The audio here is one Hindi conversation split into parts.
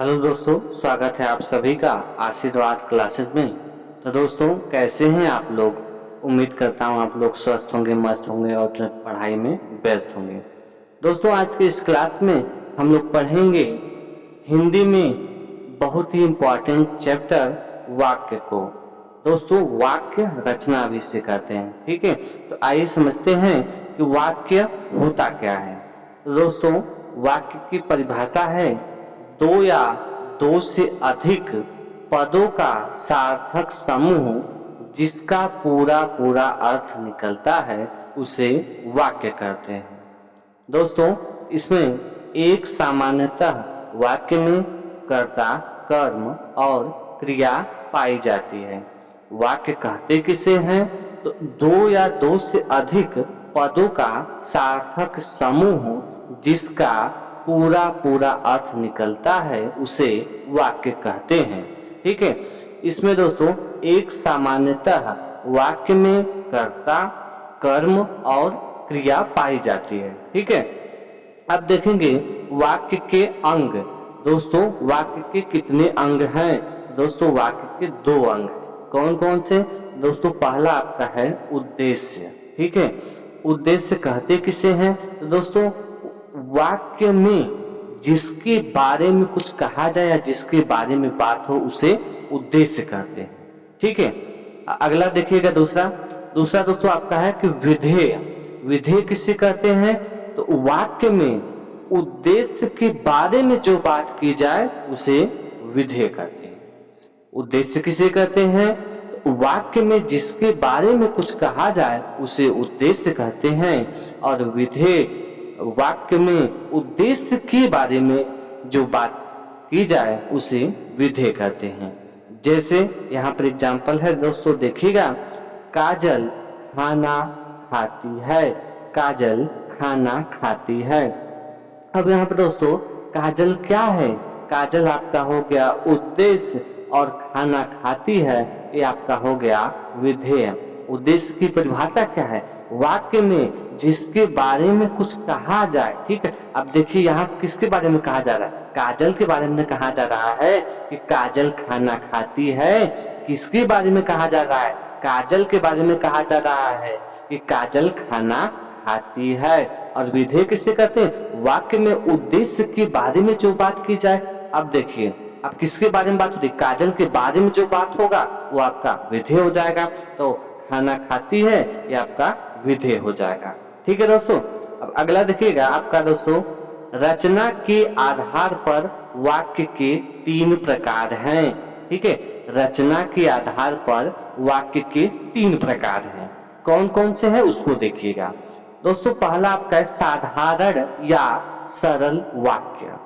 हेलो दोस्तों, स्वागत है आप सभी का आशीर्वाद क्लासेस में। तो दोस्तों, कैसे हैं आप लोग? उम्मीद करता हूं आप लोग स्वस्थ होंगे, मस्त होंगे और पढ़ाई में व्यस्त होंगे। दोस्तों, आज के इस क्लास में हम लोग पढ़ेंगे हिंदी में बहुत ही इम्पोर्टेंट चैप्टर वाक्य को। दोस्तों, वाक्य रचना भी सिखाते हैं, ठीक है। तो आइए समझते हैं कि वाक्य होता क्या है। तो दोस्तों, वाक्य की परिभाषा है दो या दो से अधिक पदों का सार्थक समूह जिसका पूरा पूरा अर्थ निकलता है उसे वाक्य कहते हैं। दोस्तों, इसमें एक सामान्यतः वाक्य में कर्ता, कर्म और क्रिया पाई जाती है। वाक्य कहते किसे हैं? तो दो या दो से अधिक पदों का सार्थक समूह जिसका पूरा पूरा अर्थ निकलता है उसे वाक्य कहते हैं, ठीक है। इसमें दोस्तों एक सामान्यतः वाक्य में कर्ता, कर्म और क्रिया पाई जाती है, ठीक है। अब देखेंगे वाक्य के अंग। दोस्तों, वाक्य के कितने अंग हैं? दोस्तों, वाक्य के दो अंग। कौन कौन से? दोस्तों, पहला आपका है उद्देश्य, ठीक है। उद्देश्य कहते किसे हैं? तो दोस्तों, वाक्य में जिसके बारे में कुछ कहा जाए या जिसके बारे में बात हो उसे उद्देश्य कहते हैं, ठीक है। अगला देखिएगा दूसरा दोस्तों आपका है कि विधेय। विधेय किसे कहते हैं? तो वाक्य में उद्देश्य के बारे में जो बात की जाए उसे विधेय कहते हैं। उद्देश्य किसे कहते हैं? तो वाक्य में जिसके बारे में कुछ कहा जाए उसे उद्देश्य कहते हैं। और विधेय वाक्य में उद्देश्य के बारे में जो बात की जाए उसे विधेय कहते हैं। जैसे यहाँ पर एग्जाम्पल है दोस्तों, देखिएगा। काजल खाना खाती है। काजल खाना खाती है। अब यहाँ पर दोस्तों काजल क्या है? काजल आपका हो गया उद्देश्य और खाना खाती है ये आपका हो गया विधेय। उद्देश्य की परिभाषा क्या है? वाक्य में जिसके बारे में कुछ कहा जाए, ठीक है। अब देखिए यहाँ किसके बारे में कहा जा रहा है? काजल के बारे में कहा जा रहा है कि काजल खाना खाती है। किसके बारे में कहा जा रहा है? काजल के बारे में कहा जा रहा है कि काजल खाना खाती है। और विधेय किससे कहते हैं? वाक्य में उद्देश्य के बारे में जो बात की जाए। अब देखिए, अब किसके बारे में बात हो रही? काजल के बारे में जो बात होगा वो आपका विधेय हो जाएगा। तो खाना खाती है ये आपका विधेय हो जाएगा, ठीक है दोस्तों। अब अगला देखिएगा आपका दोस्तों, रचना के आधार पर वाक्य के तीन प्रकार हैं, ठीक है। रचना के आधार पर वाक्य के तीन प्रकार हैं। कौन कौन से हैं उसको देखिएगा दोस्तों। पहला आपका है साधारण या सरल वाक्य।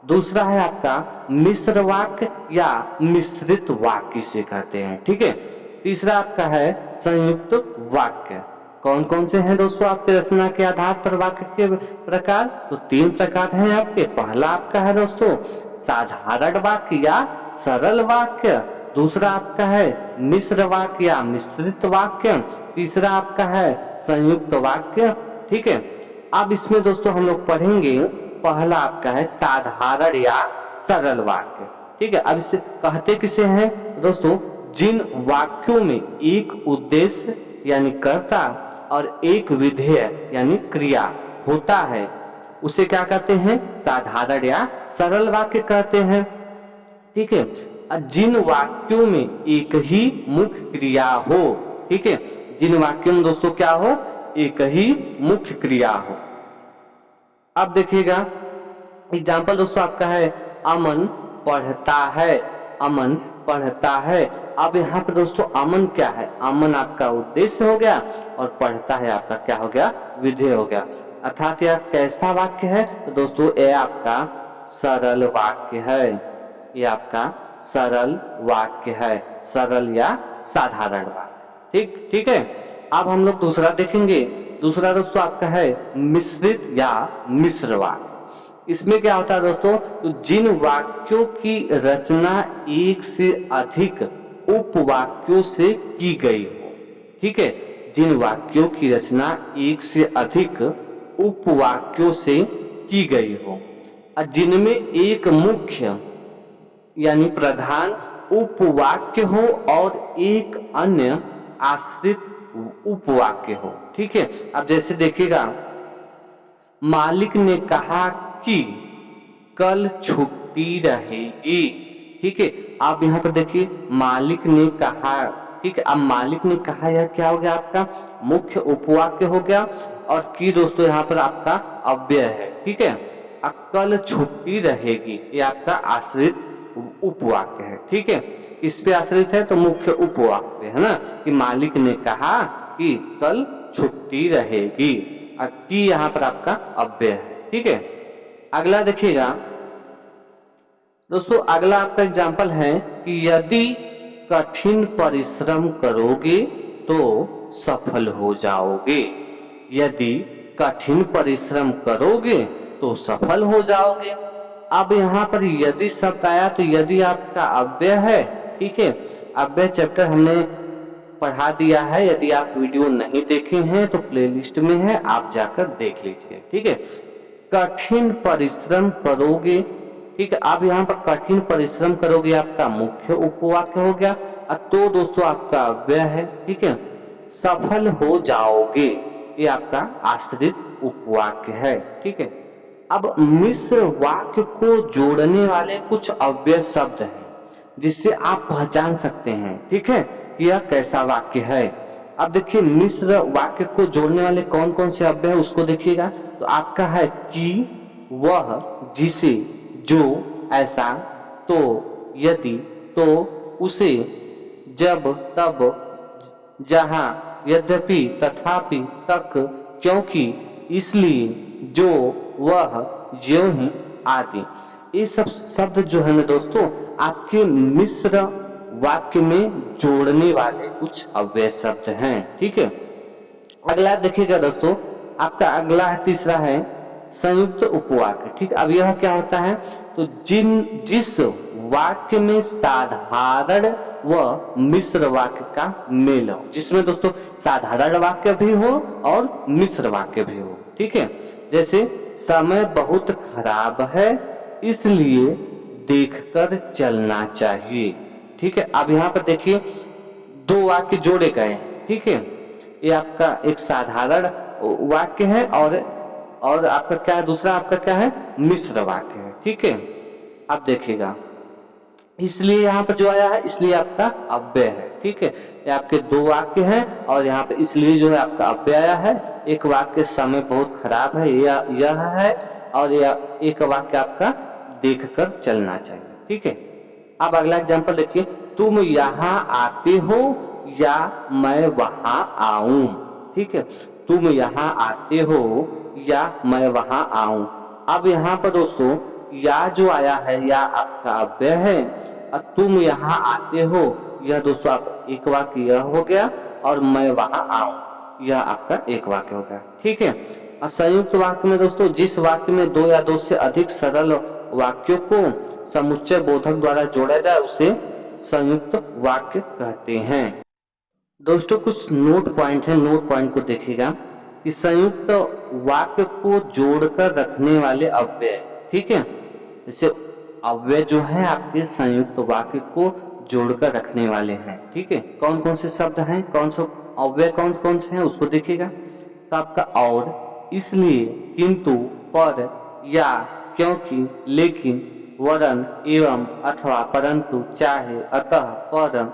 दूसरा है आपका मिश्र वाक्य या मिश्रित वाक्य से कहते हैं, ठीक है। तीसरा आपका है संयुक्त वाक्य। कौन कौन से हैं दोस्तों आपके रचना के आधार पर वाक्य के प्रकार? तो तीन प्रकार हैं आपके। पहला आपका है दोस्तों साधारण वाक्य या सरल वाक्य। दूसरा आपका है मिश्र वाक्य या मिश्रित वाक्य। तीसरा आपका है संयुक्त वाक्य, ठीक है। अब इसमें दोस्तों हम लोग पढ़ेंगे, पहला आपका है साधारण या सरल वाक्य, ठीक है। अब इसे कहते किसे हैं दोस्तों? जिन वाक्यों में एक उद्देश्य यानी कर्ता और एक विधेय यानी क्रिया होता है उसे क्या कहते हैं? साधारण या सरल वाक्य कहते हैं, ठीक है। जिन वाक्यों में एक ही मुख्य क्रिया हो, ठीक है। जिन वाक्यों में दोस्तों क्या हो? एक ही मुख्य क्रिया हो। अब देखिएगा एग्जाम्पल दोस्तों आपका है अमन पढ़ता है। अमन पढ़ता है। अब यहाँ पर दोस्तों अमन क्या है? अमन आपका उद्देश्य हो गया और पढ़ता है आपका क्या हो गया? विधेय हो गया। अर्थात यह कैसा वाक्य है? तो दोस्तों ये आपका सरल वाक्य है। ये आपका सरल वाक्य है, सरल या साधारण वाक्य, ठीक ठीक है। अब हम लोग दूसरा देखेंगे। दूसरा दोस्तों आपका है मिश्रित या मिश्र वाक्य। इसमें क्या होता है दोस्तों? तो जिन वाक्यों की रचना एक से अधिक उपवाक्यों से की गई हो, ठीक है। जिन वाक्यों की रचना एक से अधिक उपवाक्यों से की गई हो, जिनमें एक मुख्य यानी प्रधान उपवाक्य हो और एक अन्य आश्रित उपवाक्य हो। ठीक है, अब जैसे देखिएगा, मालिक ने कहा कि कल छुट्टी रहेगी। ठीक है, आप यहाँ पर देखिए, मालिक ने कहा। ठीक है, अब मालिक ने कहा, यह क्या हो गया, आपका मुख्य उपवाक्य हो गया। और की दोस्तों यहाँ पर आपका अव्यय है। ठीक है, अब कल छुट्टी रहेगी, ये आपका आश्रित उपवाक्य है। ठीक है, किस पे आश्रित है, तो मुख्य उपवाक्य है ना, कि मालिक ने कहा कि कल छुट्टी रहेगी। अब की यहाँ पर आपका अव्यय है। ठीक है, अगला देखिएगा दोस्तों, अगला आपका एग्जाम्पल है कि यदि कठिन परिश्रम करोगे तो सफल हो जाओगे। यदि कठिन परिश्रम करोगे तो सफल हो जाओगे। अब यहाँ पर यदि शब्द आया तो यदि आपका अव्यय है। ठीक है, अव्यय चैप्टर हमने पढ़ा दिया है, यदि आप वीडियो नहीं देखे हैं तो प्लेलिस्ट में है, आप जाकर देख लीजिए। ठीक है, कठिन परिश्रम करोगे। ठीक है, अब यहाँ पर कठिन परिश्रम करोगे आपका मुख्य उपवाक्य हो गया। तो दोस्तों आपका अव्यय है। ठीक है, सफल हो जाओगे, ये आपका आश्रित उपवाक्य है। ठीक है, अब मिश्र वाक्य को जोड़ने वाले कुछ अव्यय शब्द हैं जिससे आप पहचान सकते हैं। ठीक है, यह कैसा वाक्य है। अब देखिए, मिश्र वाक्य को जोड़ने वाले कौन कौन से अव्यय है उसको देखिएगा। तो आपका है कि, वह, जिसे, जो, ऐसा, तो, यदि, तो, उसे, जब, तब, जहां, यद्यपि, तथापि, तक, क्योंकि, इसलिए, जो, वह, ज्यों ही, आदि। ये सब शब्द जो है ना दोस्तों, आपके मिश्र वाक्य में जोड़ने वाले कुछ अव्यय शब्द हैं। ठीक है, अगला देखिएगा दोस्तों, आपका अगला है, तीसरा है संयुक्त उपवाक्य। ठीक, अब यह क्या होता है, तो जिस वाक्य में साधारण व मिश्र वाक्य का मेल हो, जिसमें दोस्तों साधारण वाक्य भी हो और मिश्र वाक्य भी हो। ठीक है, जैसे समय बहुत खराब है इसलिए देखकर चलना चाहिए। ठीक है, अब यहाँ पर देखिए, दो वाक्य जोड़े गए हैं। ठीक है, ये आपका एक साधारण वाक्य है और आपका क्या है, दूसरा आपका क्या है, मिश्र वाक्य है। ठीक है, अब देखिएगा, इसलिए यहाँ पर जो आया है, इसलिए आपका अव्यय है। ठीक है, ये आपके दो वाक्य हैं और यहाँ पे इसलिए जो है आपका अव्यय आया है। एक वाक्य समय बहुत खराब है, यह है, और यह एक वाक्य आपका देखकर चलना चाहिए। ठीक है, अब अगला एग्जांपल देखिए, तुम यहाँ आते हो या मैं वहां आऊं। ठीक है, तुम यहाँ आते हो या मैं वहां आऊं। अब यहाँ पर दोस्तों या जो आया है, या आपका अव्यय है, और तुम यहाँ आते हो, यह दोस्तों आप एक वाक्य यह हो गया, और मैं वहां आऊं, यह आपका एक वाक्य हो गया। ठीक है, संयुक्त वाक्य में दोस्तों जिस वाक्य में दो या दो से अधिक सरल वाक्यों को समुच्चय बोधक द्वारा जोड़ा जाए उसे संयुक्त वाक्य कहते हैं। दोस्तों कुछ नोट पॉइंट है, नोट पॉइंट को देखिएगा कि संयुक्त वाक्य को जोड़कर रखने वाले अव्यय। ठीक है, जैसे अव्यय जो है आपके संयुक्त वाक्य को जोड़कर रखने वाले हैं। ठीक है, कौन कौन से शब्द हैं, कौन से अव्यय कौन कौन से हैं उसको देखिएगा। तो आपका और, इसलिए, किंतु, पर, या, क्योंकि, लेकिन, वरन, एवं, अथवा, परंतु, चाहे, अतः, पर,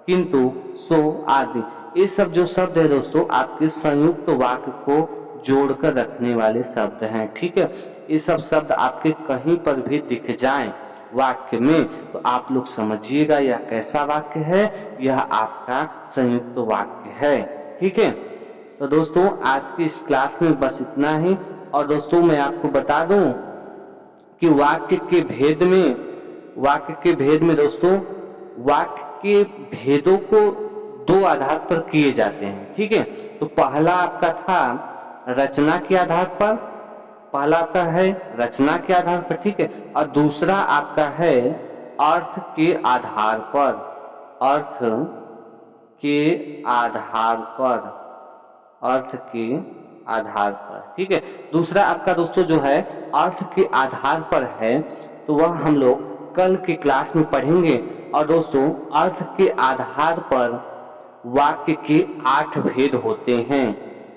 किंतु, सो, आदि। ये सब जो शब्द है दोस्तों आपके संयुक्त वाक्य को जोड़कर रखने वाले शब्द हैं। ठीक है, ये सब शब्द आपके कहीं पर भी दिख जाएं वाक्य में तो आप लोग समझिएगा यह कैसा वाक्य है, यह आपका संयुक्त वाक्य है। ठीक है, तो दोस्तों आज की इस क्लास में बस इतना ही। और दोस्तों मैं आपको बता दूं कि वाक्य के भेद में दोस्तों वाक्य के भेदों को दो आधार पर किए जाते हैं। ठीक है, तो पहला आपका था रचना के आधार पर, पहला आपका है रचना के आधार पर। ठीक है, और दूसरा आपका है अर्थ के आधार पर, अर्थ के आधार पर, अर्थ के आधार पर। ठीक है, दूसरा आपका दोस्तों जो है अर्थ के आधार पर है, तो वह हम लोग कल की क्लास में पढ़ेंगे। और दोस्तों अर्थ के आधार पर वाक्य के 8 भेद होते हैं।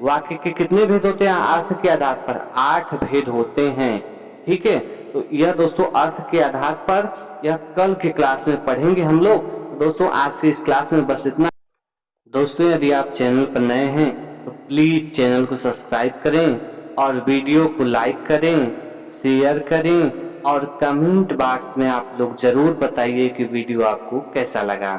वाक्य के कितने भेद होते हैं? अर्थ के आधार पर 8 भेद होते हैं। ठीक है, तो यह दोस्तों अर्थ के आधार पर यह कल की क्लास में पढ़ेंगे हम लोग। दोस्तों आज से इस क्लास में बस इतना। दोस्तों यदि आप चैनल पर नए हैं तो प्लीज चैनल को सब्सक्राइब करें और वीडियो को लाइक करें, शेयर करें और कमेंट बॉक्स में आप लोग जरूर बताइए कि वीडियो आपको कैसा लगा।